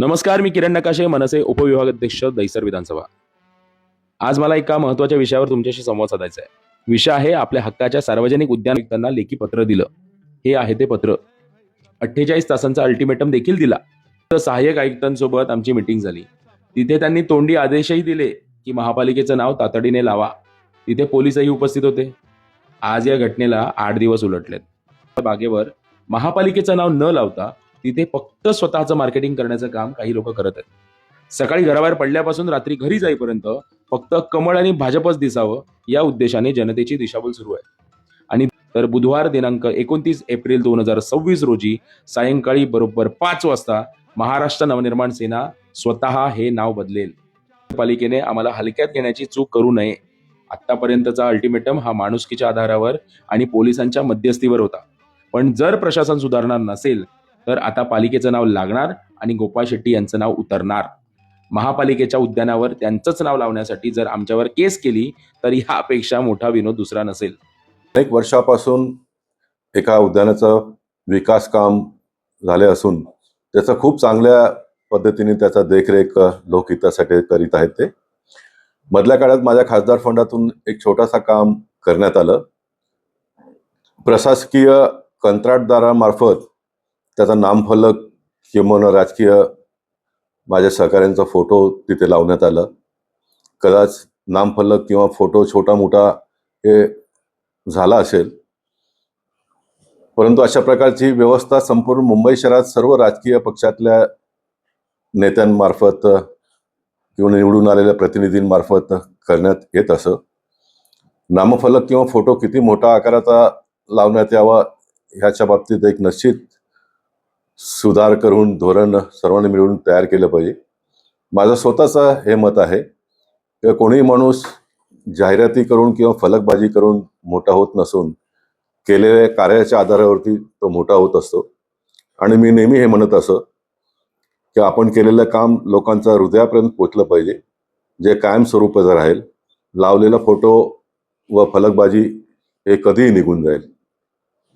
नमस्कार, मी किरण नकाशे, मनसे उपविभाग अध्यक्ष, दहिसर विधानसभा। आज मला एका महत्त्वाच्या विषयावर तुमच्याशी संवाद साधायचा आहे। विषय आहे आपल्या हक्काच्या सार्वजनिक उद्यान आयुक्तांना लेखी पत्र दिलं। हे आहे ते पत्र। 48 तासांचा अल्टिमेटम देखील दिला। तर सहाय्यक आयुक्तांसोबत आमची मीटिंग झाली। तिथे त्यांनी तोंडी आदेशही दिले की महापालिकेचं नाव तातडीने लावा। तिथे पोलीसही उपस्थित होते। आज या घटनेला 8 दिवस उलटलेत। बागेवर महापालिकेचं नाव न लावता तिथे फक्त स्वतःचं मार्केटिंग करण्याचं काम काही लोक करत आहेत। सकाळी घराबाहेर पडल्यापासून रात्री घरी जाईपर्यंत फक्त कमळ आणि भाजपच दिसावं या उद्देशाने जनतेची दिशाभूल सुरू आहे। आणि तर बुधवार दिनांक 29 एप्रिल 2026 रोजी सायंकाळी बरोबर 5 वाजता महाराष्ट्र नवनिर्माण सेना स्वतः हे नाव बदलेल। पालिकेने आम्हाला हलक्यात घेण्याची चूक करू नये। आतापर्यंतचा अल्टिमेटम हा माणुसकीच्या आधारावर आणि पोलिसांच्या मध्यस्थीवर होता। पण जर प्रशासन सुधारणार नसेल तर आता पालिकेचं नाव लागणार आणि गोपाळ शेट्टी यांचं नाव उतरणार। महापालिकेच्या उद्यानावर त्यांचंच नाव लावण्यासाठी जर आमच्यावर केस केली तर यापेक्षा मोठा विनोद दुसरा नसेल। अनेक वर्षापासून एका उद्यानाचं विकास काम झाले असून त्याचा खूप चांगल्या पद्धतीने त्याचा देखरेख लोकहितासाठी करीत आहेत। ते मधल्या काळात माझ्या खासदार फंडातून एक छोटासा काम करण्यात आलं। प्रशासकीय कंत्राटदारामार्फत त्याचा नामफलक किंवा राजकीय माझ्या सहकाऱ्यांचा फोटो तिथे लावण्यात आला। कदाच नामफलक किंवा फोटो छोटा मोठा हे झाला असेल, परंतु अशा प्रकारची व्यवस्था संपूर्ण मुंबई शहरात सर्व राजकीय पक्षातल्या नेत्यांमार्फत किंवा निवडून आलेल्या प्रतिनिधींमार्फत करण्यात येत असं। नामफलक किंवा फोटो किती मोठा आकाराचा लावण्यात यावा ह्याच्या बाबतीत एक निश्चित सुधार करून धोरण सर्वांनी मिळून तयार केलं पाहिजे। माझं स्वतःचं हे मत आहे की कोणीही माणूस जाहिराती करून किंवा फलकबाजी करून मोठा होत नसून केलेल्या कार्याच्या आधारावरती तो मोठा होत असतो। आणि मी नेहमी हे म्हणत असो की आपण केलेलं काम लोकांच्या हृदयापर्यंत पोहोचलं पाहिजे, जे कायमस्वरूपाचं राहील। लावलेला फोटो व फलकबाजी हे कधीही निघून जाईल।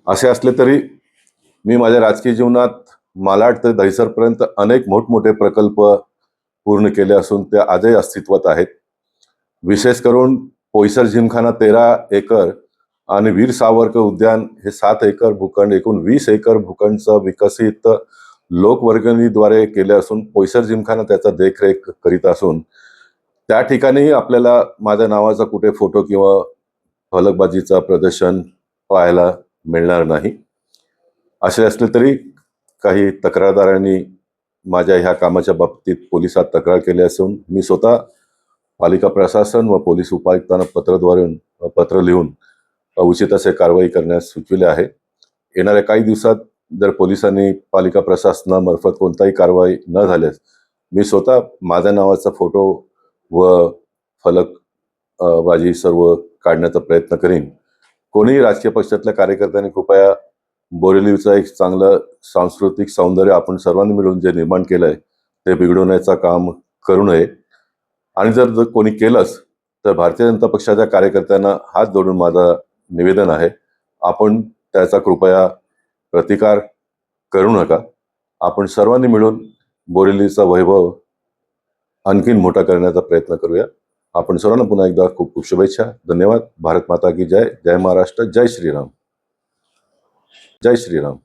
असे असले तरी मी माझ्या राजकीय जीवनात मालाड ते दहिसरपर्यंत अनेक मोठमोठे प्रकल्प पूर्ण केले असून ते आजही अस्तित्वात आहेत। विशेष करून पोईसर जिमखाना 13 एकर आणि वीर सावरकर उद्यान हे 7 एकर भूखंड, एकूण 20 एकर भूखंडचं विकसित लोकवर्गणीद्वारे केले असून पोईसर जिमखाना त्याचा देखरेख करीत असून त्या ठिकाणी आपल्याला माझ्या नावाचा कुठे फोटो किंवा फलकबाजीचा प्रदर्शन पाहायला मिळणार नाही। असे असले तरी काही तक्रारदारांनी माझ्या ह्या कामाच्या बाबतीत पोलिसात तक्रार केली असून मी स्वतः पालिका प्रशासन व पोलीस उपायुक्तांना पत्र लिहून उचित असे कारवाई करण्यास सुचविले आहे। येणाऱ्या काही दिवसात जर पोलिसांनी पालिका प्रशासनामार्फत कोणताही कारवाई न झाल्यास मी स्वतः माझ्या नावाचा फोटो व फलक बाजी सर्व काढण्याचा प्रयत्न करीन। कोणीही राजकीय पक्षातल्या कार्यकर्त्यांनी कृपया बोरिवलीचं एक चांगलं सांस्कृतिक सौंदर्य आपण सर्वांनी मिळून जे निर्माण केलंय ते बिघडवण्याचं काम करू नये। आणि जर कोणी केलंच तर भारतीय जनता पक्षाच्या कार्यकर्त्यांना हात जोडून माझं निवेदन आहे, आपण त्याचा कृपया प्रतिकार करू नका। आपण सर्वांनी मिळून बोरिवलीचा वैभव आणखीन मोठा करण्याचा प्रयत्न करूया। आपण सर्वांना पुन्हा एकदा खूप खूप शुभेच्छा। धन्यवाद। भारत माता की जय। जय महाराष्ट्र। जय श्रीराम। जय श्रीराम।